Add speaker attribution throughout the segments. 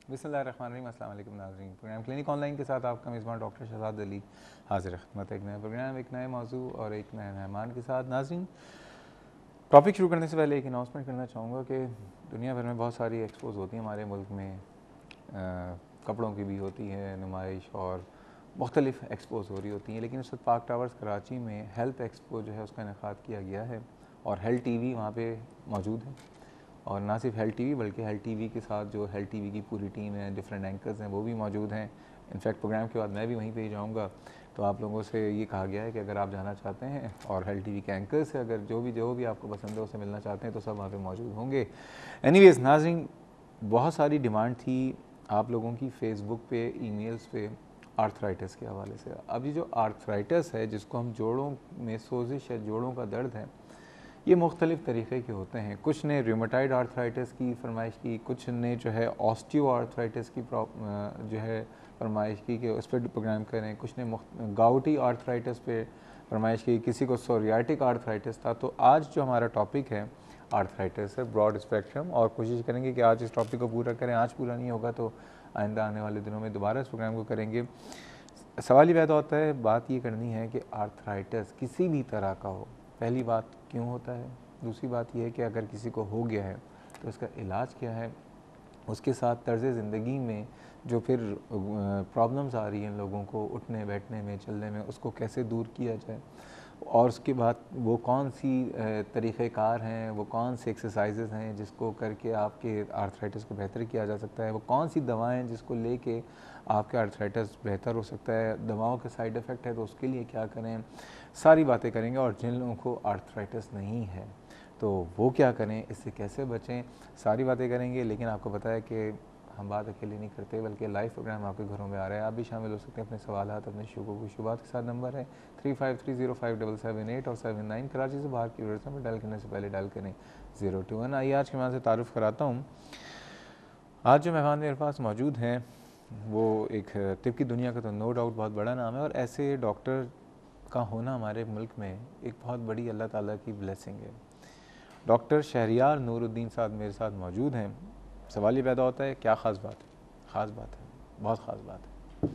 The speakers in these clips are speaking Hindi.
Speaker 1: बिस्मिल्लाहिर्रहमानिर्रहीम। अस्सलाम वालेकुम नाज़रीन। प्रोग्राम क्लिनिक ऑनलाइन के साथ आपका मेज़बान डॉक्टर शहजाद अली हाज़िर खिदमत। एक नया प्रोग्राम, एक नए मौजू और एक नए मेहमान के साथ। नाज़रीन, टॉपिक शुरू करने से पहले एक अनाउंसमेंट करना चाहूँगा कि दुनिया भर में बहुत सारी एक्सपोज होती हैं हमारे मुल्क में। कपड़ों की भी होती है नुमाइश और मुख्तलिफ एक्सपोज हो रही होती हैं, लेकिन इस वक्त पाक टावर्स कराची में हेल्थ एक्सपो जो है उसका इनेकाद किया गया है और हेल्थ टीवी वहाँ पे मौजूद है। और ना सिर्फ हेल्थ टीवी बल्कि हेल्थ टीवी के साथ जो हेल्थ टीवी की पूरी टीम है, डिफरेंट एंकर्स हैं, वो भी मौजूद हैं। इनफैक्ट प्रोग्राम के बाद मैं भी वहीं पे ही जाऊँगा। तो आप लोगों से ये कहा गया है कि अगर आप जाना चाहते हैं और हेल्थ टीवी के एंकर से अगर जो भी आपको पसंद है उसे मिलना चाहते हैं तो सब वहाँ पे मौजूद होंगे। एनीवेज़ नाज़रीन, बहुत सारी डिमांड थी आप लोगों की फेसबुक पे, ईमेल्स पे आर्थराइटिस के हवाले से। अब ये जो आर्थराइटिस है, जिसको हम जोड़ों में सोजिश है, जोड़ों का दर्द है, ये मुख्तलिफ़ तरीक़े के होते हैं। कुछ ने रूमेटाइड आर्थराइटिस की फरमाइश की, कुछ ने जो है ऑस्टियो आर्थराइटिस की जो है फरमाइश की कि उस पर प्रोग्राम करें। कुछ ने गाउटी आर्थराइटिस पे फरमाइश की, किसी को सोरियाटिक आर्थराइटिस था। तो आज जो हमारा टॉपिक है आर्थराइटिस है, ब्रॉड स्पेक्ट्रम, और कोशिश करेंगे कि आज इस टॉपिक को पूरा करें। आज पूरा नहीं होगा तो आइंदा आने वाले दिनों में दोबारा इस प्रोग्राम को करेंगे। सवाल ये पैदा होता है, बात ये करनी है कि आर्थराइटिस किसी भी तरह का हो, पहली बात क्यों होता है, दूसरी बात यह है कि अगर किसी को हो गया है तो इसका इलाज क्या है, उसके साथ तर्ज़ ज़िंदगी में जो फिर प्रॉब्लम्स आ रही हैं लोगों को उठने बैठने में, चलने में, उसको कैसे दूर किया जाए, और उसके बाद वो कौन सी तरीक़ेकार हैं, वो कौन से एक्सरसाइजेज़ हैं जिसको करके आपके आर्थराइटिस को बेहतर किया जा सकता है, वो कौन सी दवाएं हैं जिसको लेके आपका आर्थराइटिस बेहतर हो सकता है, दवाओं के साइड इफ़ेक्ट है तो उसके लिए क्या करें, सारी बातें करेंगे। और जिन लोगों को आर्थराइटिस नहीं है तो वो क्या करें, इससे कैसे बचें, सारी बातें करेंगे। लेकिन आपको पता है कि हम बात अकेले नहीं करते बल्कि लाइव प्रोग्राम आपके घरों में आ रहा है। आप भी शामिल हो सकते हैं अपने सवालात, अपने शुबात के साथ। नंबर है 35305778 और 79। कराची से बाहर की व्यवस्था में डायल करने से पहले डायल करें 021। आइए आज के मेहमान से तारुफ़ कराता हूँ। आज जो मेहमान मेरे पास मौजूद हैं वो एक तिब की दुनिया का तो नो डाउट बहुत बड़ा नाम है, और ऐसे डॉक्टर का होना हमारे मुल्क में एक बहुत बड़ी अल्लाह ताला की ब्लेसिंग है। डॉक्टर शहरियार नूरुद्दीन साहब मेरे साथ मौजूद हैं। सवाल ये पैदा होता है, क्या ख़ास बात है? ख़ास बात है, बहुत ख़ास बात है।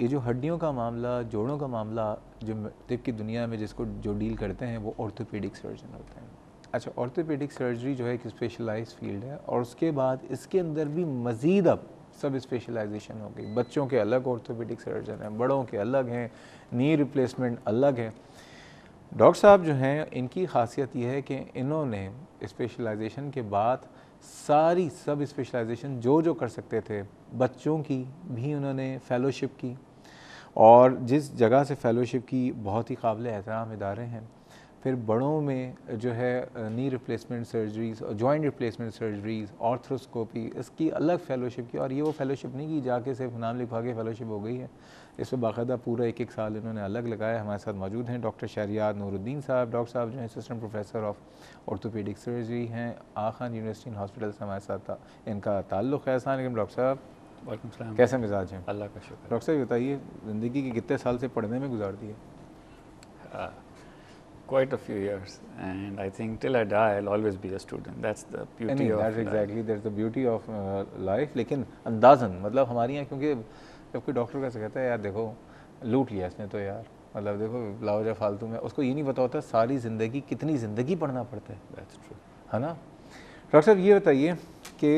Speaker 1: ये जो हड्डियों का मामला, जोड़ों का मामला, जो तिब की दुनिया में जिसको जो डील करते हैं वो ऑर्थोपेडिक सर्जन होते हैं। अच्छा, ऑर्थोपेडिक सर्जरी जो है एक स्पेशलाइज्ड फील्ड है, और उसके बाद इसके अंदर भी मज़ीद अब सब स्पेशलाइजेशन हो गई। बच्चों के अलग ऑर्थोपेडिक सर्जन हैं, बड़ों के अलग हैं, नी रिप्लेसमेंट अलग है। डॉक्टर साहब जो हैं, इनकी खासियत यह है कि इन्होंने स्पेशलाइजेशन के बाद सारी सब स्पेशलाइजेशन जो कर सकते थे, बच्चों की भी उन्होंने फ़ेलोशिप की, और जिस जगह से फ़ेलोशिप की बहुत ही काबिल एहतराम इदारे हैं। फिर बड़ों में जो है knee replacement surgeries, joint replacement surgeries, arthroscopy, इसकी अलग फ़ेलोशिप की। और ये वो फ़ेलोशिप नहीं कि जाके सिर्फ नाम लिखवा के फ़ेलोशिप हो गई है, इस पर बाकायदा पूरा एक साल इन्होंने अलग लगाया। हमारे साथ मौजूद हैं डॉक्टर शहरियार नूरुद्दीन साहब। डॉक्टर साहब जो हैं assistant professor of orthopaedic surgery हैं, आखान यूनिवर्सिटी हॉस्पिटल से हमारे साथ इनका ताल्लुक़ है। अस्सलाम वालेकुम डॉक्टर साहब।
Speaker 2: वालेकुम सलाम।
Speaker 1: कैसे मिजाज हैं?
Speaker 2: अल्लाह का शुक्र।
Speaker 1: डॉक्टर साहब बताइए, ज़िंदगी के कितने साल से पढ़ने में गुजार दिए?
Speaker 2: Quite a few years, and I think till I die I'll always be a student. That's the beauty of
Speaker 1: that's exactly that's the beauty of life। लेकिन अंदाज़न मतलब हमारे यहाँ, क्योंकि जब कोई डॉक्टर कैसे कहता है यार देखो लूट लिया इसने तो यार, मतलब देखो लाओ जा फालतू में, उसको ये नहीं पता होता सारी ज़िंदगी कितनी ज़िंदगी पढ़ना पड़ता है।
Speaker 2: That's true.
Speaker 1: है ना डॉक्टर साहब? ये बताइए कि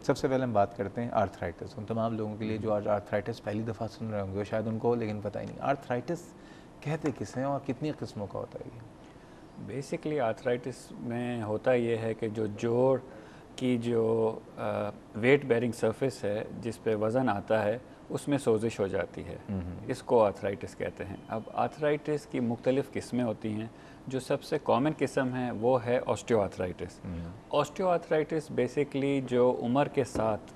Speaker 1: सबसे पहले हम बात करते हैं आर्थराइटिस। उन तमाम लोगों के लिए जो आज आर्थराइटिस पहली दफ़ा सुन रहे होंगे, शायद उनको लेकिन पता ही नहीं आर्थराइटिस कहते किसे हैं और कितनी किस्मों का होता है ये?
Speaker 2: बेसिकली आर्थराइटिस में होता ये है कि जो जोड़ की जो वेट बेरिंग सरफेस है, जिस पे वज़न आता है, उसमें सोजिश हो जाती है। इसको आर्थराइटिस कहते हैं। अब आर्थराइटिस की मुख्तलिफ़ किस्में होती हैं। जो सबसे कॉमन किस्म है वो है ऑस्टियोआर्थराइटिस। ऑस्टियोआर्थराइटिस बेसिकली जो उम्र के साथ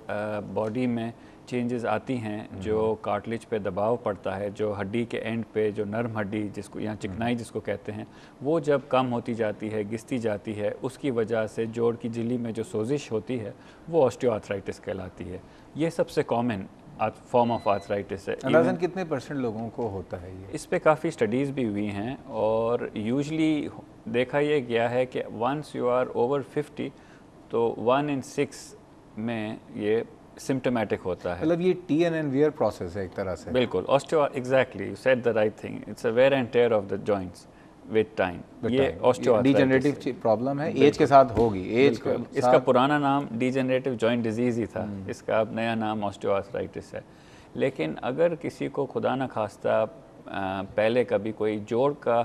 Speaker 2: बॉडी में चेंजेस आती हैं, जो कार्टिलेज पे दबाव पड़ता है, जो हड्डी के एंड पे जो नर्म हड्डी जिसको या चिकनाई जिसको कहते हैं, वो जब कम होती जाती है, घिसती जाती है, उसकी वजह से जोड़ की झिल्ली में जो सोजिश होती है वो ऑस्टियोआर्थराइटिस कहलाती है। ये सबसे कॉमन फॉर्म ऑफ आर्थराइटिस है।
Speaker 1: अंदाज़न कितने % लोगों को होता है ये?
Speaker 2: इस पे काफ़ी स्टडीज़ भी हुई हैं, और यूजली देखा ये गया है कि वंस यू आर ओवर 50 तो 1 in 6 में ये सिम्टोमेटिक होता है।
Speaker 1: मतलब ये टी एंड वियर प्रोसेस है एक तरह से।
Speaker 2: बिल्कुल, osteo exactly, you said the right thing, it's a wear and tear of the joints with time. ये ऑस्टियोआर्थराइटिस
Speaker 1: डिजेनरेटिव प्रॉब्लम है, एज के साथ होगी, एज के साथ।
Speaker 2: इसका पुराना नाम डिजेनरेटिव जॉइंट डिजीज़ ही था, इसका अब नया नाम ऑस्टियोआर्थराइटिस है। लेकिन अगर किसी को खुदा न खास्ता पहले कभी कोई जोड़ का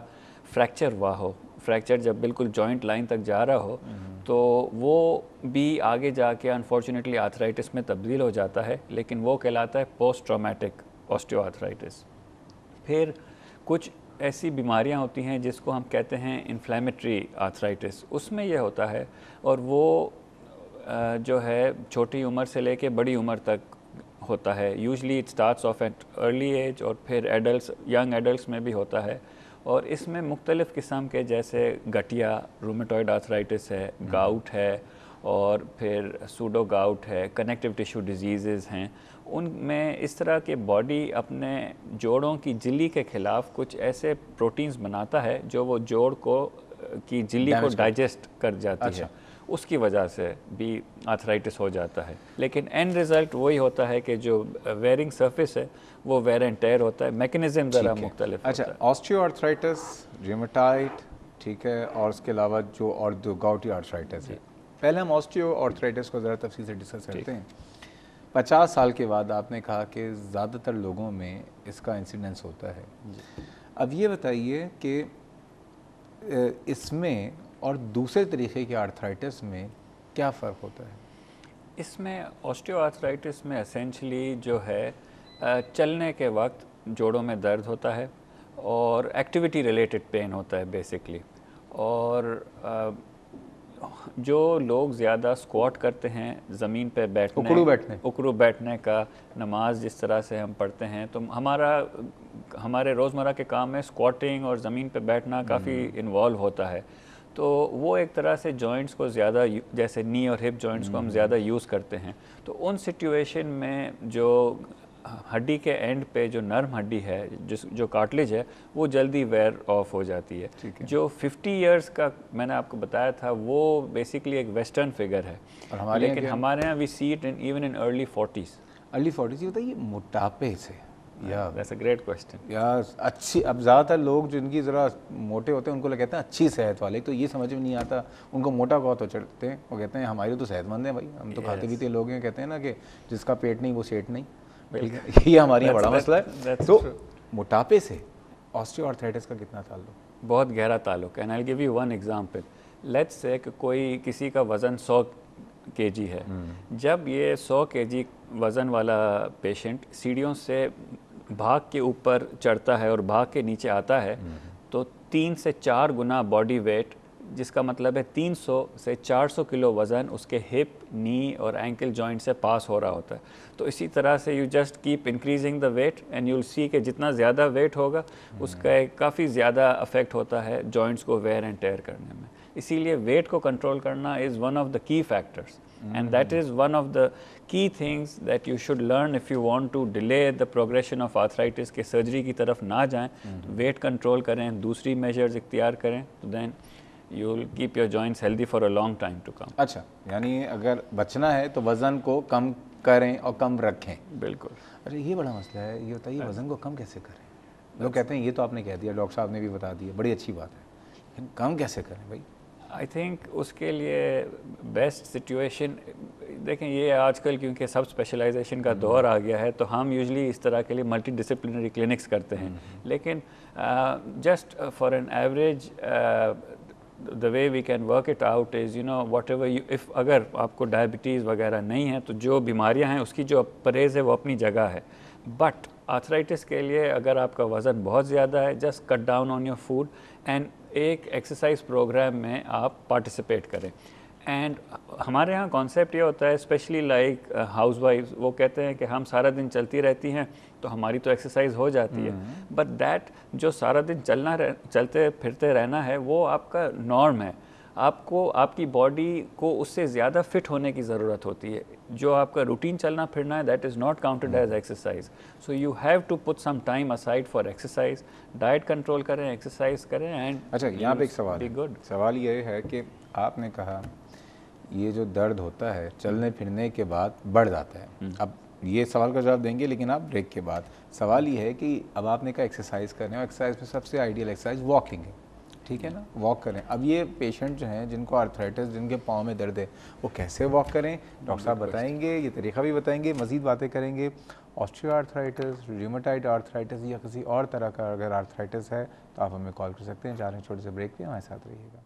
Speaker 2: फ्रैक्चर हुआ हो, फ्रैक्चर जब बिल्कुल जॉइंट लाइन तक जा रहा हो, तो वो भी आगे जाके अनफॉर्चुनेटली आर्थराइटिस में तब्दील हो जाता है, लेकिन वो कहलाता है पोस्ट ट्रॉमेटिक ऑस्टियोआर्थराइटिस। फिर कुछ ऐसी बीमारियां होती हैं जिसको हम कहते हैं इन्फ्लेमेटरी आर्थराइटिस, उसमें यह होता है, और वो जो है छोटी उम्र से लेके बड़ी उम्र तक होता है। Usually it starts off at early age, और फिर एडल्ट्स, यंग एडल्ट्स में भी होता है। और इसमें मुख्तलिफ़ किस्म के, जैसे गठिया रूमेटॉइड आर्थराइटिस है, गाउट है, और फिर सूडो गाउट है, कनेक्टिव टिश्यू डिजीज़ हैं। उनमें इस तरह के बॉडी अपने जोड़ों की झिल्ली के ख़िलाफ़ कुछ ऐसे प्रोटीन्स बनाता है जो वो जोड़ को की झिल्ली को डाइजेस्ट कर जाती है, उसकी वजह से भी आर्थराइटिस हो जाता है। लेकिन एंड रिज़ल्ट वही होता है कि जो वेयरिंग सरफेस है वो वेयर एंड टेयर होता है, मैकेनिज्म ज़रा मुख्तलिफ।
Speaker 1: अच्छा, ऑस्टियोआर्थराइटिस, रूमेटॉइड, ठीक है, और उसके अलावा जो और दो गाउटी आर्थराइटिस है। पहले हम ऑस्टियोआर्थराइटिस को ज़रा तफसील से डिस्कस करते हैं। 50 साल के बाद आपने कहा कि ज़्यादातर लोगों में इसका इंसिडेंस होता है। अब ये बताइए कि इसमें और दूसरे तरीके के आर्थराइटिस में क्या फ़र्क होता है?
Speaker 2: इसमें ऑस्टियोआर्थराइटिस में एसेंशली जो है चलने के वक्त जोड़ों में दर्द होता है और एक्टिविटी रिलेटेड पेन होता है बेसिकली। और जो लोग ज़्यादा स्क्वाट करते हैं, ज़मीन पे बैठने, उकड़ू बैठने का, नमाज जिस तरह से हम पढ़ते हैं, तो हमारे रोज़मर्रा के काम में स्क्वाटिंग और ज़मीन पे बैठना काफ़ी इन्वॉल्व होता है। तो वो एक तरह से जॉइंट्स को ज़्यादा, जैसे नी और हिप जॉइंट्स को हम ज़्यादा यूज़ करते हैं, तो उन सिचुएशन में जो हड्डी के एंड पे जो नर्म हड्डी है, जो कार्टिलेज है, वो जल्दी वेयर ऑफ हो जाती है। जो 50 इयर्स का मैंने आपको बताया था, वो बेसिकली एक वेस्टर्न फिगर है, लेकिन हमारे यहाँ we see it even in early 40s।
Speaker 1: Early 40s बताइए, मोटापे से?
Speaker 2: या दैट्स अ ग्रेट क्वेश्चन।
Speaker 1: यार अच्छी, अब ज़्यादातर लोग जिनकी ज़रा मोटे होते हैं उनको कहते हैं अच्छी सेहत वाले, तो ये समझ में नहीं आता उनको मोटा बहुत हो चढ़ते हैं। वो कहते हैं हमारी तो सेहतमंद है भाई, हम तो खाते पीते लोग हैं। कहते हैं ना कि जिसका पेट नहीं वो सेठ नहीं, ये हमारे यहाँ बड़ा मसला है। तो मोटापे से ऑस्टियोआर्थराइटिस का कितना ताल्लुक?
Speaker 2: बहुत गहरा ताल्लुक है। And I will give you one example. Let's say कि कोई किसी का वज़न 100 kg है। जब ये 100 kg वज़न वाला पेशेंट सीढ़ियों से भाग के ऊपर चढ़ता है और भाग के नीचे आता है, तो 3 से 4 गुना बॉडी वेट, जिसका मतलब है 300 से 400 किलो वज़न उसके हिप, नी और एंकल जॉइंट से पास हो रहा होता है। तो इसी तरह से you just keep increasing the weight and you will see कि जितना ज़्यादा वेट होगा उसका काफ़ी ज़्यादा अफेक्ट होता है जॉइंट्स को वेयर एंड टेयर करने में। इसीलिए वेट को कंट्रोल करना is one of the key factors, and that is one of the key things that you should learn if you want to delay the progression of arthritis, के सर्जरी की तरफ ना जाएं। वेट कंट्रोल करें, दूसरी मेजर्स इख्तियार करें, तो then you will keep your joints healthy for a long time to come.
Speaker 1: अच्छा, यानी अगर बचना है तो वज़न को कम करें और कम रखें।
Speaker 2: बिल्कुल।
Speaker 1: अच्छा, ये बड़ा मसला है। ये बताइए वज़न को कम कैसे करें? लोग कहते हैं, ये तो आपने कह दिया, डॉक्टर साहब ने भी बता दिया, बड़ी अच्छी बात है, लेकिन कम कैसे करें भाई?
Speaker 2: आई थिंक उसके लिए बेस्ट सिचुएशन, देखें ये आजकल क्योंकि सब स्पेशलाइजेशन का दौर आ गया है, तो हम यूजली इस तरह के लिए मल्टी डिसिप्लिनरी क्लिनिक्स करते हैं। लेकिन just for an average the way we can work it out is, you know, whatever you, if अगर आपको डायबिटीज़ वगैरह नहीं है तो जो बीमारियां हैं उसकी जो परहेज़ है वो अपनी जगह है। बट आर्थराइटिस के लिए अगर आपका वज़न बहुत ज़्यादा है, just cut down on your food and एक एक्सरसाइज प्रोग्राम में आप पार्टिसिपेट करें। एंड हमारे यहाँ कॉन्सेप्ट ये होता है, स्पेशली लाइक हाउसवाइफ्स, वो कहते हैं कि हम सारा दिन चलती रहती हैं तो हमारी तो एक्सरसाइज हो जाती है, बट दैट जो सारा दिन चलते फिरते रहना है वो आपका नॉर्म है। आपको आपकी बॉडी को उससे ज़्यादा फिट होने की ज़रूरत होती है। जो आपका रूटीन चलना फिरना है, that is not counted as exercise. So you have to put some time aside for exercise. Diet control करें, एक्सरसाइज करें एंड
Speaker 1: अच्छा, यहाँ पे एक सवाल है।
Speaker 2: गुड।
Speaker 1: सवाल ये है कि आपने कहा ये जो दर्द होता है चलने फिरने के बाद बढ़ जाता है। अब ये सवाल का जवाब देंगे लेकिन आप ब्रेक के बाद। सवाल ये है कि अब आपने कहा एक्सरसाइज करने और एक्सरसाइज में सबसे आइडियल एक्सरसाइज वॉकिंग है, ठीक है ना, वॉक करें। अब ये पेशेंट जो हैं जिनको आर्थराइटिस, जिनके पाँव में दर्द है, वो कैसे वॉक करें, डॉक्टर साहब बताएंगे, ये तरीका भी बताएंगे, मज़ीद बातें करेंगे। ऑस्टियो आर्थराइटिस, रूमेटॉइड आर्थराइटिस या किसी और तरह का अगर आर्थराइटिस है तो आप हमें कॉल कर सकते हैं। जा रहे हैं छोटे से ब्रेक पे, हमारे साथ रहिएगा।